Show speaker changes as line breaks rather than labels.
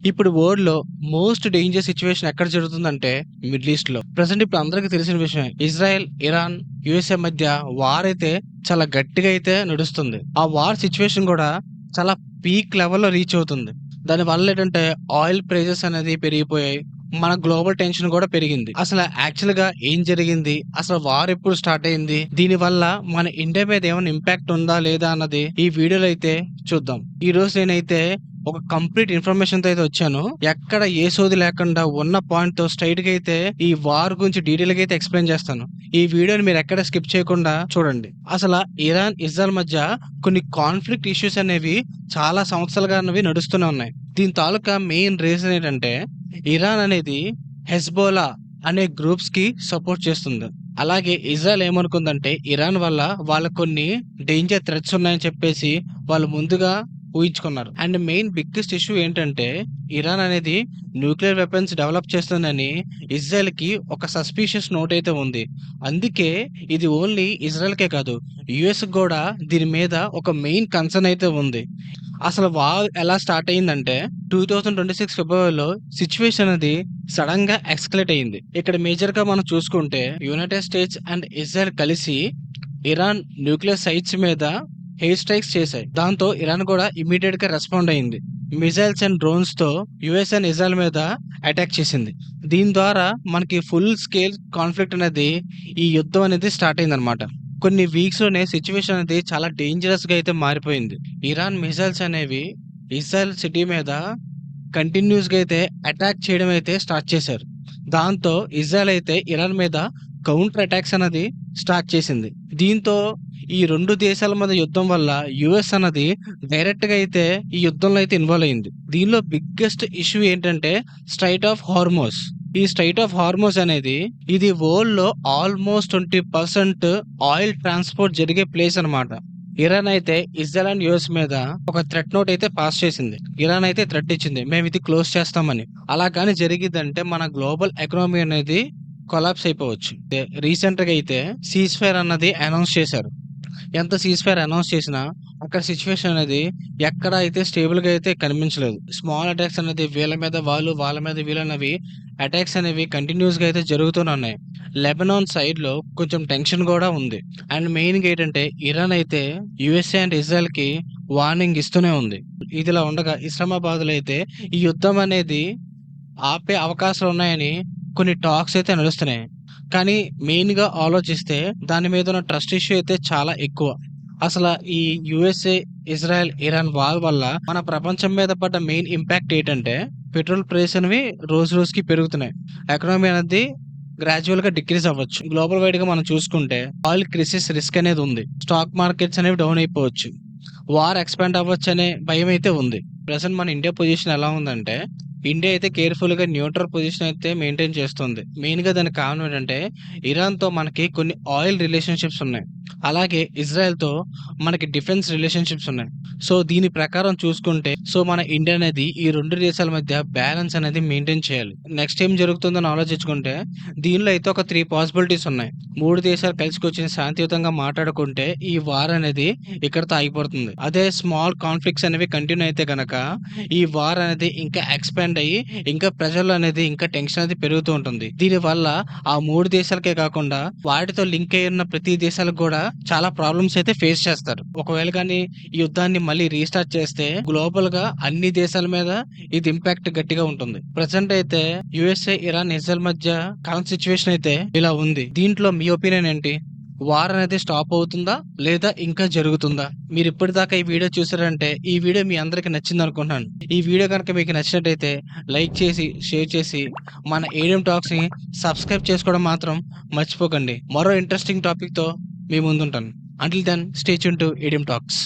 ఇప్పుడు వరల్డ్‌లో most danger situation ఎక్కడ జరుగుతుందంటే మిడిల్ ఈస్ట్‌లో. ప్రెజెంట్ ఇప్పుడు అందరికి తెలిసిన విషయమే. ఇజ్రాయెల్, ఇరాన్, యూఎస్ఏ మధ్య వార్ అయితే చాలా గట్టిగా అయితే నడుస్తుంది. ఆ వార్ సిట్యుయేషన్ కూడా చాలా పీక్ లెవెల్‌లో రీచ్ అవుతుంది. దానివల్ల ఏంటంటే ఆయిల్ ప్రైజెస్ అనేది పెరిగిపోయాయి. మన గ్లోబల్ టెన్షన్ కూడా పెరిగింది. అసలు యాక్చువల్‌గా ఏం జరిగింది? అసలు వార్ ఎప్పుడు స్టార్ట్ అయింది? దీనివల్ల మన ఇండియా మీద ఏమైనా ఇంపాక్ట్ ఉందా? లేదా? అన్నది ఈ వీడియోలో అయితే చూద్దాం. ఈరోజు నేనైతే ఒక కంప్లీట్ ఇన్ఫర్మేషన్‌తో అయితే వచ్చాను. ఎక్కడ ఏ సోది లేకుండా ఉన్న పాయింట్‌తో స్ట్రెయిట్‌గా అయితే ఈ వార్ గురించి డీటెయిల్‌గా అయితే ఎక్స్‌ప్లెయిన్ చేస్తాను. ఈ వీడియోని మీరు ఎక్కడ స్కిప్ చేయకుండా చూడండి. అసల ఇరాన్, ఇజ్రాయెల్ మధ్య కొన్ని కాన్‌ఫ్లిక్ట్ ఇష్యూస్ అనేవి చాలా సంవత్సరాలుగా అన్నవి నడుస్తూనే ఉన్నాయి. దీని తాలూకా మెయిన్ రీజన్ ఏంటంటే ఇరాన్ అనేది హెజ్బోలా అనే గ్రూప్స్‌కి సపోర్ట్ చేస్తుంది. అలాగే ఇజ్రాయెల్ ఏమనుకుందంటే ఇరాన్ వల్ల వాళ్ళకి కొన్ని డేంజర్ థ్రెట్స్ ఉన్నాయని చెప్పేసి వాళ్ళు ముందుగా ఊహించుకున్నారు. అండ్ మెయిన్ బిగ్గెస్ట్ ఇష్యూ ఏంటంటే ఇరాన్ అనేది న్యూక్లియర్ వెపన్స్ డెవలప్ చేస్తుందని ఇజ్రాయెల్‌కి ఒక సస్పీషియస్ నోట్ అయితే ఉంది. అందుకే ఇది ఓన్లీ ఇజ్రాయెల్‌కే కాదు యూఎస్‌కి కూడా దీని మీద ఒక మెయిన్ కన్సర్న్ అయితే ఉంది. అసలు వార్ ఎలా స్టార్ట్ అయిందంటే 2026 ఫిబ్రవరిలో సిచ్యువేషన్ అనేది సడన్ గా ఎస్కలేట్ అయింది. ఇక్కడ మేజర్ గా మనం చూసుకుంటే యునైటెడ్ స్టేట్స్ అండ్ ఇజ్రాయెల్ కలిసి ఇరాన్ న్యూక్లియర్ సైట్స్ మీద ఎయిర్ స్ట్రైక్స్ చేశాయి. దాంతో ఇరాన్ కూడా ఇమీడియట్ గా రెస్పాండ్ అయింది. మిసైల్స్ అండ్ డ్రోన్స్ తో యుఎస్ అండ్ ఇజ్రాయెల్ మీద అటాక్ చేసింది. దీని ద్వారా మనకి ఫుల్ స్కేల్ కాన్ఫ్లిక్ట్ అనేది ఈ యుద్ధం అనేది స్టార్ట్ అయింది అనమాట. కొన్ని వీక్స్ లోనే సిచ్యువేషన్ అనేది చాలా డేంజరస్ గా అయితే మారిపోయింది. ఇరాన్ మిసైల్స్ అనేవి ఇజ్రాయెల్ సిటీ మీద కంటిన్యూస్ గా అయితే అటాక్ చేయడం అయితే స్టార్ట్ చేశారు. దాంతో ఇజ్రాయెల్ అయితే ఇరాన్ మీద కౌంటర్ అటాక్స్ అనేది స్టార్ట్ చేసింది. దీంతో ఈ రెండు దేశాల మధ్య యుద్ధం వల్ల యుఎస్ అన్నది డైరెక్ట్ గా అయితే ఈ యుద్ధంలో అయితే ఇన్వాల్వ్ అయింది. దీనిలో బిగ్గెస్ట్ ఇష్యూ ఏంటంటే స్ట్రైట్ ఆఫ్ హార్మోస్. ఈ స్ట్రైట్ ఆఫ్ హార్మోస్ అనేది ఇది వరల్డ్ లో ఆల్మోస్ట్ 20% ఆయిల్ ట్రాన్స్పోర్ట్ జరిగే ప్లేస్ అన్నమాట. ఇరాన్ అయితే ఇజ్రాయెల్ అండ్ యుఎస్ మీద ఒక థ్రెట్ నోట్ అయితే పాస్ చేసింది. ఇరాన్ అయితే థ్రెట్ ఇచ్చింది, మేము ఇది క్లోజ్ చేస్తామని. అలా కానీ జరిగిందంటే మన గ్లోబల్ ఎకనామీ అనేది కొలాప్స్ అయిపోవచ్చు. రీసెంట్ గా అయితే సీజ్ ఫైర్ అన్నది అనౌన్స్ చేశారు. ఎంత సీజ్ ఫైర్ అనౌన్స్ చేసినా అక్కడ సిచ్యువేషన్ అనేది ఎక్కడ అయితే స్టేబుల్ గా అయితే కనిపించలేదు. స్మాల్ అటాక్స్ అనేది వీళ్ళ మీద వాళ్ళు, వాళ్ళ మీద వీళ్ళు అనేవి అటాక్స్ అనేవి కంటిన్యూస్ గా అయితే జరుగుతూనే ఉన్నాయి. లెబనాన్ సైడ్ లో కొంచెం టెన్షన్ కూడా ఉంది. అండ్ మెయిన్ గా ఏంటంటే ఇరాన్ అయితే యుఎస్ఏ అండ్ ఇజ్రాయెల్ కి వార్నింగ్ ఇస్తూనే ఉంది. ఇదిలా ఉండగా ఇస్లామాబాద్ లో అయితే ఈ యుద్ధం అనేది ఆపే అవకాశాలు ఉన్నాయని కొన్ని టాక్స్ అయితే నడుస్తున్నాయి. కానీ మెయిన్ గా ఆలోచిస్తే దాని మీద ఉన్న ట్రస్ట్ ఇష్యూ అయితే చాలా ఎక్కువ. అసలు ఈ యుఎస్ఏ, ఇజ్రాయెల్, ఇరాన్ వార్ వల్ల మన ప్రపంచం మీద పడ్డ మెయిన్ ఇంపాక్ట్ ఏంటంటే పెట్రోల్ ప్రైస్ అనేవి రోజు రోజుకి పెరుగుతున్నాయి. ఎకనామీ అనేది గ్రాడ్యువల్ గా డిక్రీజ్ అవ్వచ్చు. గ్లోబల్ వైడ్ గా మనం చూసుకుంటే ఆయిల్ క్రైసిస్ రిస్క్ అనేది ఉంది. స్టాక్ మార్కెట్స్ అనేవి డౌన్ అయిపోవచ్చు. వార్ ఎక్స్పాండ్ అవ్వచ్చు అనే భయం అయితే ఉంది. ప్రెసెంట్ మన ఇండియా పొజిషన్ ఎలా ఉందంటే ఇండియా అయితే కేర్ఫుల్ గా న్యూట్రల్ పొజిషన్ అయితే మెయింటైన్ చేస్తుంది. మెయిన్ గా దానికి కారణం ఏంటంటే ఇరాన్ తో మనకి కొన్ని ఆయిల్ రిలేషన్షిప్స్ ఉన్నాయి. అలాగే ఇజ్రాయెల్ తో మనకి డిఫెన్స్ రిలేషన్షిప్స్ ఉన్నాయి. సో దీని ప్రకారం చూసుకుంటే మన ఇండియా అనేది ఈ రెండు దేశాల మధ్య బ్యాలెన్స్ అనేది మెయింటైన్ చేయాలి. నెక్స్ట్ ఏం జరుగుతుందని ఆలోచించుకుంటే దీనిలో అయితే ఒక 3 పాసిబిలిటీస్ ఉన్నాయి. 3 దేశాలు కలిసికొచ్చి శాంతియుతంగా మాట్లాడుకుంటే ఈ వార్ అనేది ఇక్కడితో ఆగిపోతుంది. అదే స్మాల్ కాన్ఫ్లిక్ట్స్ అనేవి కంటిన్యూ అయితే గనక ఈ వార్ అనేది ఇంకా ఎక్స్పాండ్ అయ్యి ఇంకా ప్రజల్లో అనేది ఇంకా టెన్షన్ అనేది పెరుగుతూ ఉంటుంది. దీని వల్ల ఆ 3 దేశాలకే కాకుండా వాటితో లింక్ అయి ఉన్న ప్రతి దేశాలకు కూడా చాలా ప్రాబ్లమ్స్ అయితే ఫేస్ చేస్తారు. ఒకవేళ కానీ ఈ యుద్ధాన్ని మళ్ళీ రీస్టార్ట్ చేస్తే గ్లోబల్ గా అన్ని దేశాల మీద ఇది ఇంపాక్ట్ గట్టిగా ఉంటుంది. ప్రెసెంట్ అయితే యుఎస్ఏ, ఇరాన్, ఇజ్రాయెల్ మధ్య కరెంట్ సిచ్యువేషన్ అయితే ఇలా ఉంది. దీంట్లో మీ ఒపీనియన్ ఏంటి? వార్ అనేది స్టాప్ అవుతుందా లేదా ఇంకా జరుగుతుందా? మీరు ఇప్పటిదాకా ఈ వీడియో చూసారంటే ఈ వీడియో మీ అందరికి నచ్చింది అనుకుంటున్నాను. ఈ వీడియో కనుక మీకు నచ్చినట్టయితే లైక్ చేసి, షేర్ చేసి మన ఏడియం టాక్స్ ని సబ్స్క్రైబ్ చేసుకోవడం మాత్రం మర్చిపోకండి. మరో ఇంట్రెస్టింగ్ టాపిక్ తో మీ ముందుంటాను. Until then stay tuned to ఏడియం టాక్స్.